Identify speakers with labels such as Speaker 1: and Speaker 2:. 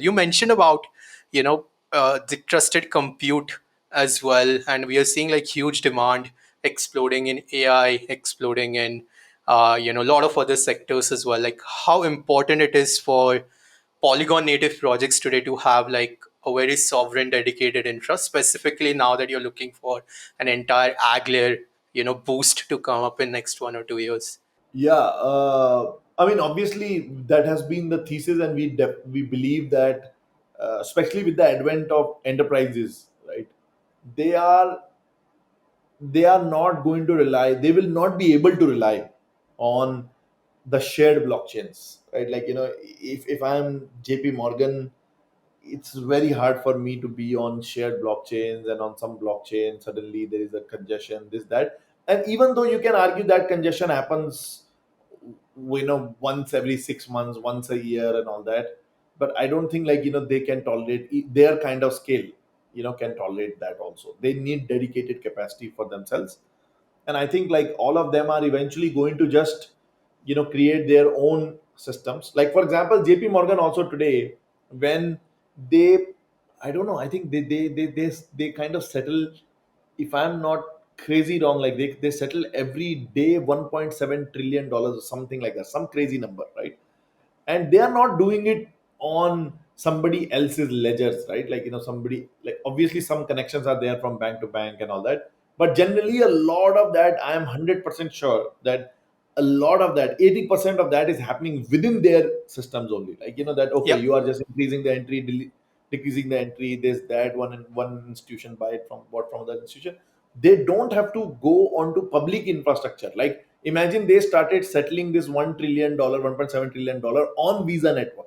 Speaker 1: You mentioned about, the trusted compute as well, and we are seeing like huge demand exploding in AI, exploding in, a lot of other sectors as well. Like how important it is for Polygon native projects today to have like a very sovereign, dedicated infra, specifically now that you're looking for an entire ag layer, boost to come up in next 1 or 2 years.
Speaker 2: Yeah, I mean, obviously, that has been the thesis, and we believe that, especially with the advent of enterprises, right? They are they are not going to rely. They will not be able to rely on the shared blockchains, right? Like, if I'm JP Morgan, it's very hard for me to be on shared blockchains, and on some blockchain suddenly there is a congestion, this that. And even though you can argue that congestion happens, once every 6 months, once a year, and all that, but I don't think, like, they can tolerate their kind of scale, can tolerate that. Also, they need dedicated capacity for themselves. And I think, like, all of them are eventually going to just, create their own systems. Like, for example, JP Morgan also today, when they, I don't know, I think they kind of settle, if I'm not crazy wrong, like, they settle every day 1.7 trillion dollars or something like that, some crazy number, right? And they are not doing it on somebody else's ledgers, right? Like, somebody, like, obviously some connections are there from bank to bank and all that, but generally a lot of that, I am 100% sure that a lot of that, 80% of that, is happening within their systems only. Like, that, okay,
Speaker 1: Yep.
Speaker 2: you are just increasing the entry, decreasing the entry, this that, one institution buy it from, bought from other institution. They don't have to go onto public infrastructure. Like, imagine they started settling this $1 trillion, $1.7 trillion on Visa network.